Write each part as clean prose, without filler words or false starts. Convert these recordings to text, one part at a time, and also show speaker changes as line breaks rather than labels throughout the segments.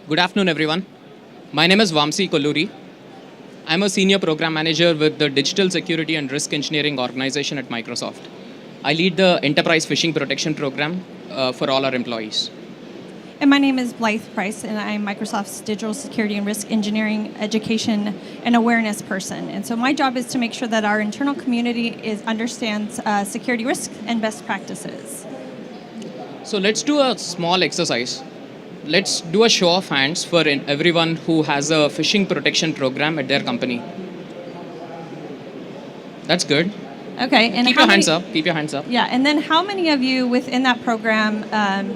Good afternoon, everyone. My name is Vamsi Kolluri. I'm a senior program manager with the Digital Security and Risk Engineering organization at Microsoft. I lead the Enterprise Phishing Protection Program for all our employees.
And my name is Blythe Price, and I'm Microsoft's Digital Security and Risk Engineering Education and Awareness person. And so my job is to make sure that our internal community understands security risks and best practices.
So let's do a small exercise. Let's do a show of hands for everyone who has a phishing protection program at their company. That's good.
Okay. And
keep your hands up. Keep your hands up.
Yeah. And then how many of you within that program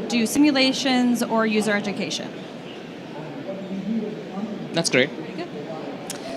do simulations or user education?
That's great.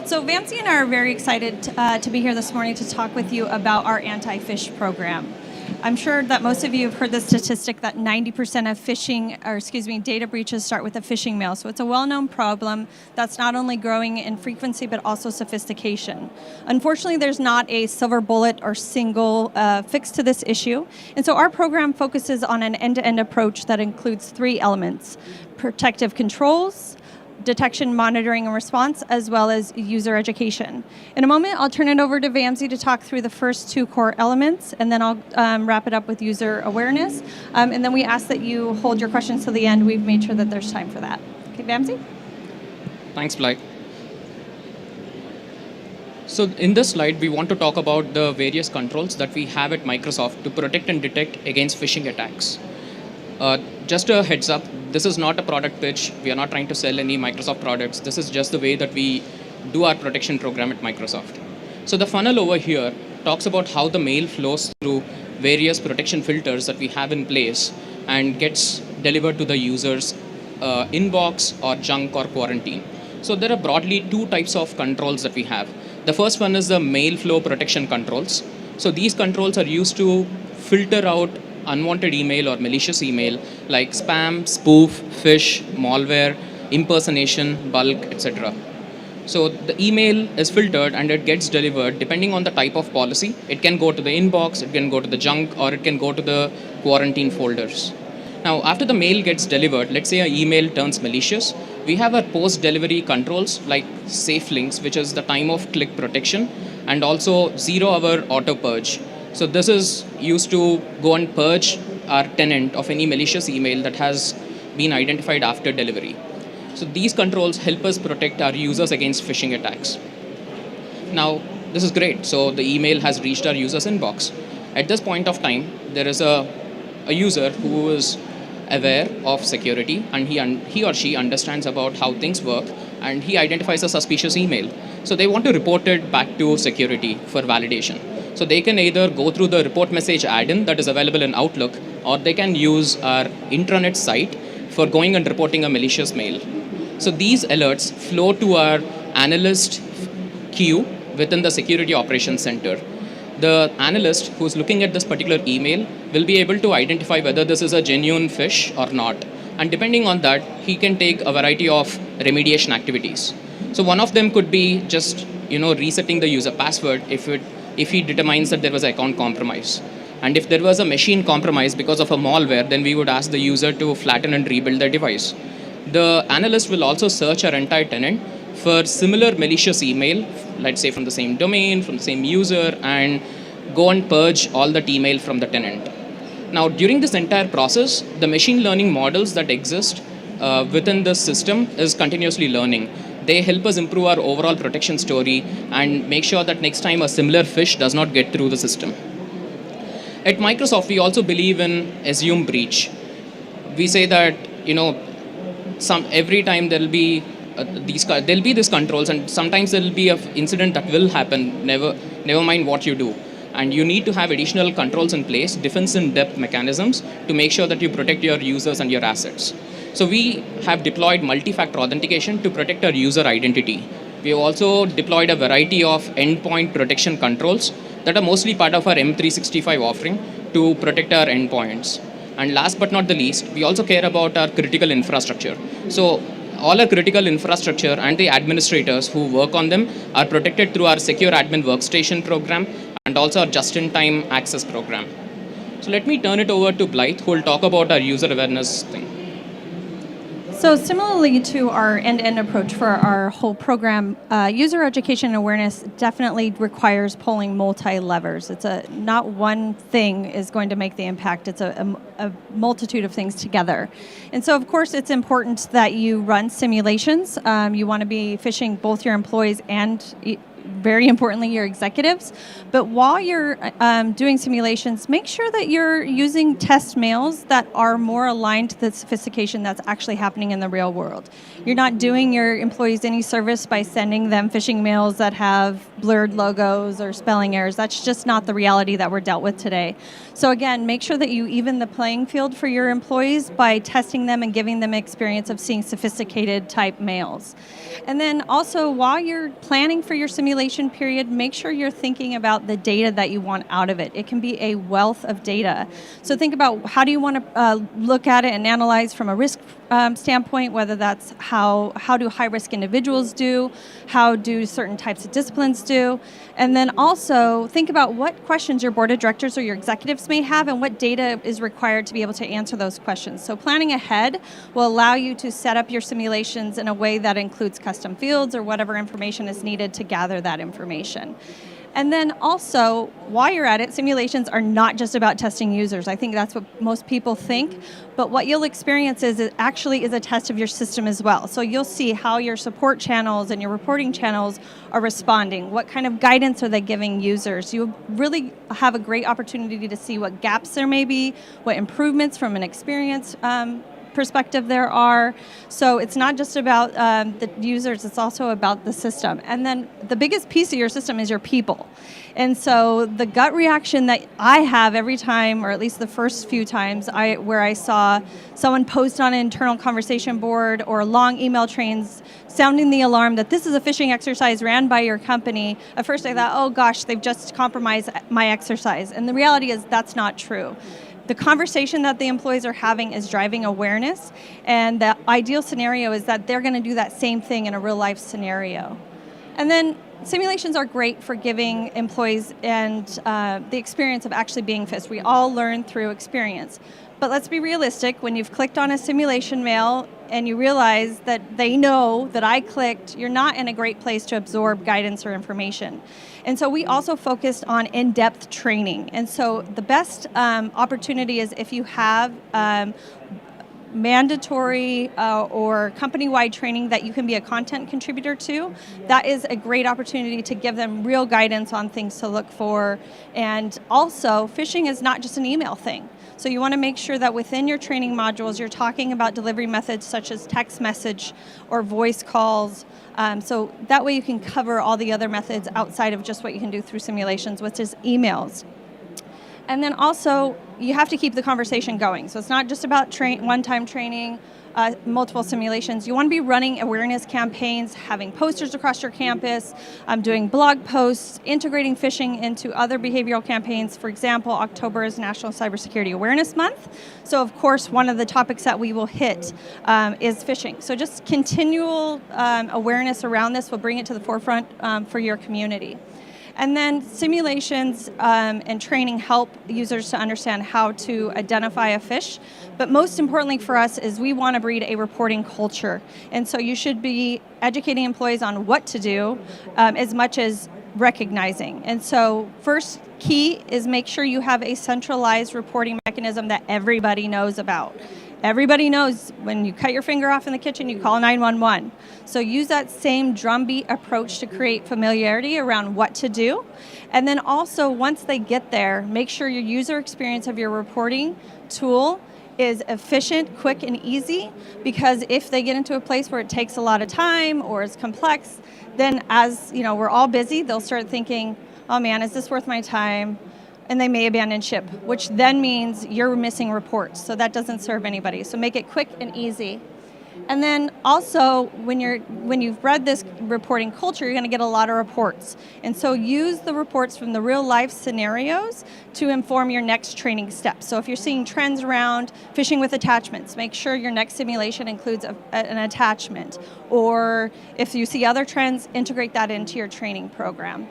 So Vamsi and I are very excited to be here this morning to talk with you about our anti-phish program. I'm sure that most of you have heard the statistic that 90% of data breaches start with a phishing mail. So it's a well-known problem that's not only growing in frequency, but also sophistication. Unfortunately, there's not a silver bullet or single fix to this issue. And so our program focuses on an end-to-end approach that includes three elements: protective controls, detection, monitoring, and response, as well as user education. In a moment, I'll turn it over to Vamsi to talk through the first two core elements, and then I'll wrap it up with user awareness. And then we ask that you hold your questions to the end. We've made sure that there's time for that. Okay, Vamsi?
Thanks, Blythe. So in this slide, we want to talk about the various controls that we have at Microsoft to protect and detect against phishing attacks. Just a heads up, this is not a product pitch. We are not trying to sell any Microsoft products. This is just the way that we do our protection program at Microsoft. So the funnel over here talks about how the mail flows through various protection filters that we have in place and gets delivered to the user's inbox or junk or quarantine. So there are broadly two types of controls that we have. The first one is the mail flow protection controls. So these controls are used to filter out unwanted email or malicious email like spam, spoof, phish, malware, impersonation, bulk, etc. So the email is filtered and it gets delivered depending on the type of policy. It can go to the inbox, it can go to the junk, or it can go to the quarantine folders. Now, after the mail gets delivered, let's say an email turns malicious, we have our post-delivery controls like safe links, which is the time of click protection, and also 0-hour auto purge. So this is used to go and purge our tenant of any malicious email that has been identified after delivery. So these controls help us protect our users against phishing attacks. Now, this is great. So the email has reached our user's inbox. At this point of time, there is a user who is aware of security, and he or she understands about how things work, and he identifies a suspicious email. So they want to report it back to security for validation. So they can either go through the report message add-in that is available in Outlook, or they can use our intranet site for going and reporting a malicious mail. So these alerts flow to our analyst queue within the security operations center. The analyst who's looking at this particular email will be able to identify whether this is a genuine phish or not. And depending on that, he can take a variety of remediation activities. So one of them could be just resetting the user password if he determines that there was account compromise. And if there was a machine compromise because of a malware, then we would ask the user to flatten and rebuild their device. The analyst will also search our entire tenant for similar malicious email, let's say from the same domain, from the same user, and go and purge all that email from the tenant. Now, during this entire process, the machine learning models that exist within the system is continuously learning. They help us improve our overall protection story and make sure that next time a similar phish does not get through the system. At Microsoft, we also believe in assume breach. We say that every time there will be these controls, and sometimes there will be an incident that will happen. Never mind what you do, and you need to have additional controls in place, defense in depth mechanisms to make sure that you protect your users and your assets. So we have deployed multi-factor authentication to protect our user identity. We have also deployed a variety of endpoint protection controls that are mostly part of our M365 offering to protect our endpoints. And last but not the least, we also care about our critical infrastructure. So all our critical infrastructure and the administrators who work on them are protected through our Secure Admin Workstation program and also our just-in-time access program. So let me turn it over to Blythe, who will talk about our user awareness thing.
So similarly to our end-to-end approach for our whole program, user education and awareness definitely requires pulling multi-levers. Not one thing is going to make the impact. It's a multitude of things together. And so of course it's important that you run simulations. You want to be phishing both your employees and very importantly, your executives. But while you're doing simulations, make sure that you're using test mails that are more aligned to the sophistication that's actually happening in the real world. You're not doing your employees any service by sending them phishing mails that have blurred logos or spelling errors. That's just not the reality that we're dealt with today. So again, make sure that you even the playing field for your employees by testing them and giving them experience of seeing sophisticated type mails. And then also, while you're planning for your simulation period, make sure you're thinking about the data that you want out of it. It can be a wealth of data. So think about how do you want to look at it and analyze from a risk standpoint, whether that's how do high-risk individuals do, how do certain types of disciplines do, and then also think about what questions your board of directors or your executives may have and what data is required to be able to answer those questions. So planning ahead will allow you to set up your simulations in a way that includes custom fields or whatever information is needed to gather that information. And then also, while you're at it, simulations are not just about testing users. I think that's what most people think. But what you'll experience is it actually is a test of your system as well. So you'll see how your support channels and your reporting channels are responding. What kind of guidance are they giving users? You'll really have a great opportunity to see what gaps there may be, what improvements from an experience perspective there are. So it's not just about the users, it's also about the system. And then the biggest piece of your system is your people. And so the gut reaction that I have every time, or at least the first few times, where I saw someone post on an internal conversation board or long email trains sounding the alarm that this is a phishing exercise ran by your company, at first I thought, oh gosh, they've just compromised my exercise. And the reality is that's not true. The conversation that the employees are having is driving awareness, and the ideal scenario is that they're going to do that same thing in a real life scenario. And then simulations are great for giving employees and the experience of actually being phished. We all learn through experience. But let's be realistic, when you've clicked on a simulation mail and you realize that they know that I clicked, you're not in a great place to absorb guidance or information. And so we also focused on in-depth training. And so the best opportunity is if you have mandatory or company-wide training that you can be a content contributor to, that is a great opportunity to give them real guidance on things to look for. And also, phishing is not just an email thing. So you want to make sure that within your training modules, you're talking about delivery methods such as text message or voice calls. So that way you can cover all the other methods outside of just what you can do through simulations, which is emails. And then also, you have to keep the conversation going. So it's not just about one-time training, multiple simulations. You want to be running awareness campaigns, having posters across your campus, doing blog posts, integrating phishing into other behavioral campaigns. For example, October is National Cybersecurity Awareness Month. So of course, one of the topics that we will hit is phishing. So just continual awareness around this will bring it to the forefront for your community. And then simulations and training help users to understand how to identify a phish. But most importantly for us is we want to breed a reporting culture. And so you should be educating employees on what to do as much as recognizing. And so first key is make sure you have a centralized reporting mechanism that everybody knows about. Everybody knows when you cut your finger off in the kitchen, you call 911. So use that same drumbeat approach to create familiarity around what to do. And then also, once they get there, make sure your user experience of your reporting tool is efficient, quick, and easy, because if they get into a place where it takes a lot of time or is complex, then as you know, we're all busy, they'll start thinking, oh man, is this worth my time? And they may abandon ship, which then means you're missing reports. So that doesn't serve anybody. So make it quick and easy. And then also, when you've read this reporting culture, you're going to get a lot of reports. And so use the reports from the real life scenarios to inform your next training steps. So if you're seeing trends around phishing with attachments, make sure your next simulation includes an attachment. Or if you see other trends, integrate that into your training program.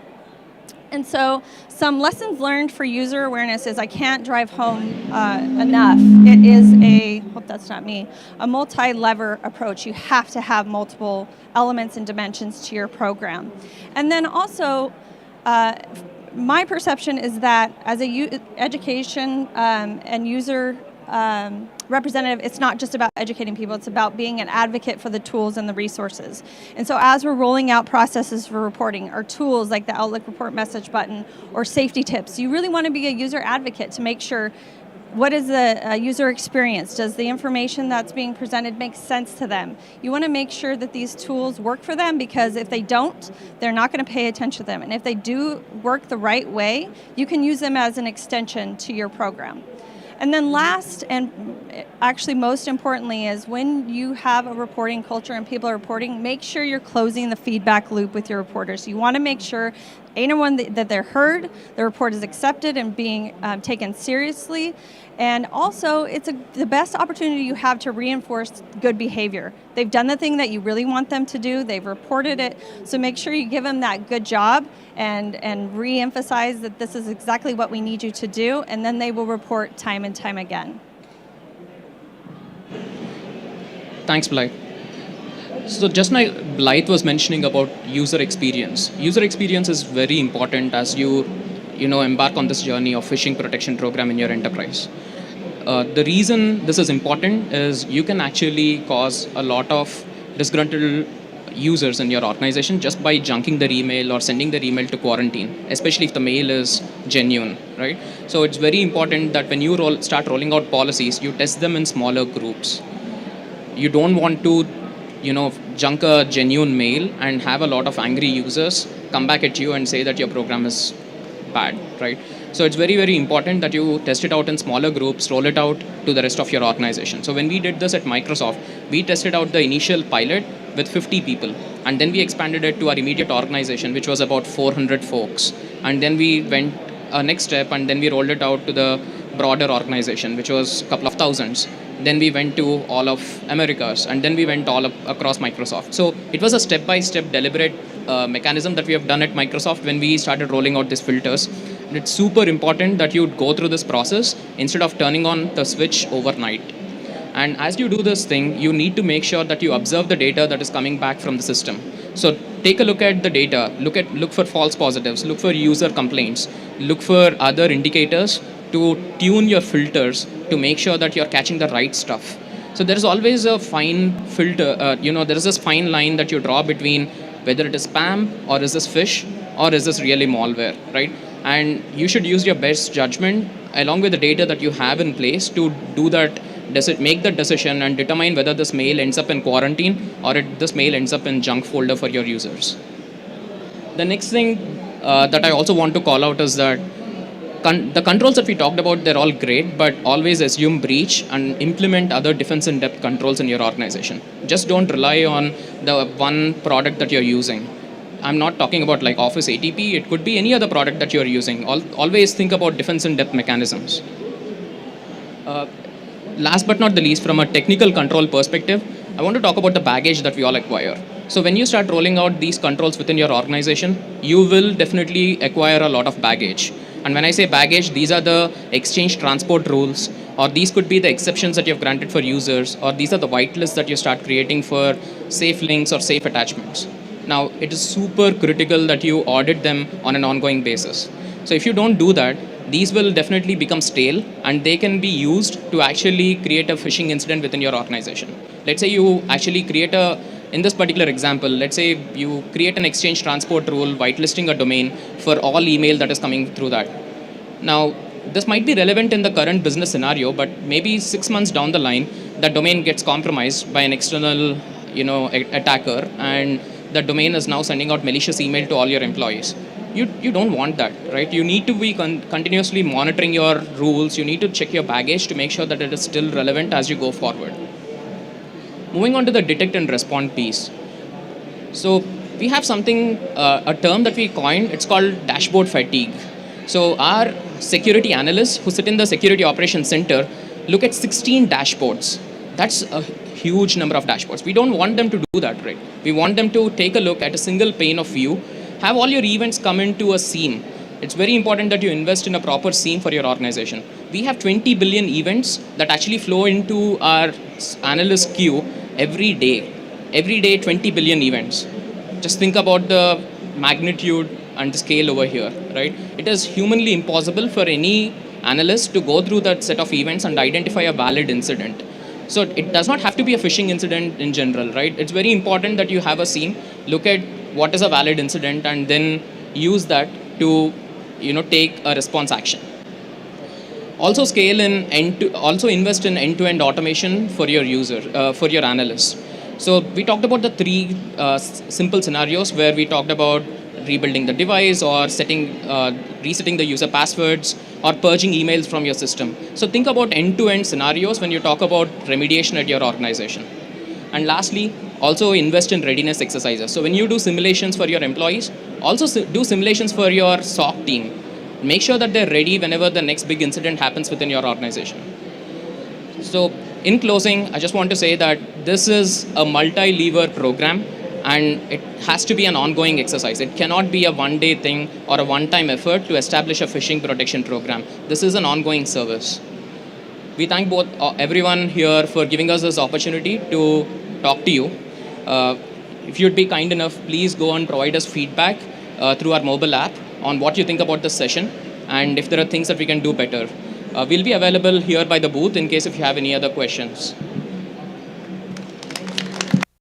And so some lessons learned for user awareness is I can't drive home enough. It is hope that's not me, a multi-lever approach. You have to have multiple elements and dimensions to your program. And then also, my perception is that as a education and user representative, it's not just about educating people, it's about being an advocate for the tools and the resources. And so as we're rolling out processes for reporting, or tools like the Outlook report message button, or safety tips, you really want to be a user advocate to make sure what is the user experience? Does the information that's being presented make sense to them? You want to make sure that these tools work for them, because if they don't, they're not going to pay attention to them. And if they do work the right way, you can use them as an extension to your program. And then last, and actually most importantly, is when you have a reporting culture and people are reporting, make sure you're closing the feedback loop with your reporters. You want to make sure, anyone that they're heard, the report is accepted and being taken seriously. And also, it's the best opportunity you have to reinforce good behavior. They've done the thing that you really want them to do, they've reported it, so make sure you give them that good job and re-emphasize that this is exactly what we need you to do, and then they will report time and time again.
Thanks, Blythe. So just now, Blythe was mentioning about user experience. User experience is very important as you embark on this journey of phishing protection program in your enterprise. The reason this is important is you can actually cause a lot of disgruntled users in your organization just by junking their email or sending their email to quarantine, especially if the mail is genuine, right? So it's very important that when you start rolling out policies, you test them in smaller groups. You don't want to junk a genuine mail and have a lot of angry users come back at you and say that your program is bad, right? So it's very, very important that you test it out in smaller groups, roll it out to the rest of your organization. So when we did this at Microsoft, we tested out the initial pilot with 50 people, and then we expanded it to our immediate organization, which was about 400 folks. And then we went a next step, and then we rolled it out to the broader organization, which was a couple of thousands. Then we went to all of Americas, and then we went all up across Microsoft. So it was a step-by-step deliberate mechanism that we have done at Microsoft when we started rolling out these filters. And it's super important that you go through this process instead of turning on the switch overnight. And as you do this thing, you need to make sure that you observe the data that is coming back from the system. So take a look at the data, look for false positives, look for user complaints, look for other indicators to tune your filters to make sure that you're catching the right stuff. So there is always a fine filter, there is this fine line that you draw between whether it is spam, or is this phish, or is this really malware, right? And you should use your best judgment along with the data that you have in place to do that, make that decision and determine whether this mail ends up in quarantine or this mail ends up in junk folder for your users. The next thing that I also want to call out is that the controls that we talked about, they're all great, but always assume breach and implement other defense in depth controls in your organization. Just don't rely on the one product that you're using. I'm not talking about like Office ATP, it could be any other product that you're using. Always think about defense in depth mechanisms. Last but not the least, from a technical control perspective, I want to talk about the baggage that we all acquire. So when you start rolling out these controls within your organization, you will definitely acquire a lot of baggage. And when I say baggage, these are the exchange transport rules, or these could be the exceptions that you've granted for users, or these are the whitelists that you start creating for safe links or safe attachments. Now, it is super critical that you audit them on an ongoing basis. So if you don't do that, these will definitely become stale, and they can be used to actually create a phishing incident within your organization. Let's say you actually create in this particular example, let's say you create an exchange transport rule whitelisting a domain for all email that is coming through that. Now, this might be relevant in the current business scenario, but maybe 6 months down the line, that domain gets compromised by an external, attacker, and that domain is now sending out malicious email to all your employees. You don't want that, right? You need to be continuously monitoring your rules. You need to check your baggage to make sure that it is still relevant as you go forward. Moving on to the detect and respond piece. So we have something, a term that we coined, it's called dashboard fatigue. So our security analysts who sit in the security operations center look at 16 dashboards. That's a huge number of dashboards. We don't want them to do that, right? We want them to take a look at a single pane of view, have all your events come into a seam. It's very important that you invest in a proper seam for your organization. We have 20 billion events that actually flow into our analyst queue every day. Every day, 20 billion events. Just think about the magnitude and the scale over here, right? It is humanly impossible for any analyst to go through that set of events and identify a valid incident. So it does not have to be a phishing incident in general, right? It's very important that you have a scene, look at what is a valid incident, and then use that to, take a response action. Also scale in also invest in end-to-end automation for your for your analysts. So we talked about the three simple scenarios where we talked about rebuilding the device or resetting the user passwords or purging emails from your system. So think about end-to-end scenarios when you talk about remediation at your organization. And lastly, also invest in readiness exercises. So when you do simulations for your employees, also do simulations for your SOC team. Make sure that they're ready whenever the next big incident happens within your organization. So in closing, I just want to say that this is a multi-lever program and it has to be an ongoing exercise. It cannot be a one-day thing or a one-time effort to establish a phishing protection program. This is an ongoing service. We thank everyone here for giving us this opportunity to talk to you. If you'd be kind enough, please go and provide us feedback through our mobile app on what you think about this session and if there are things that we can do better. We'll be available here by the booth in case if you have any other questions.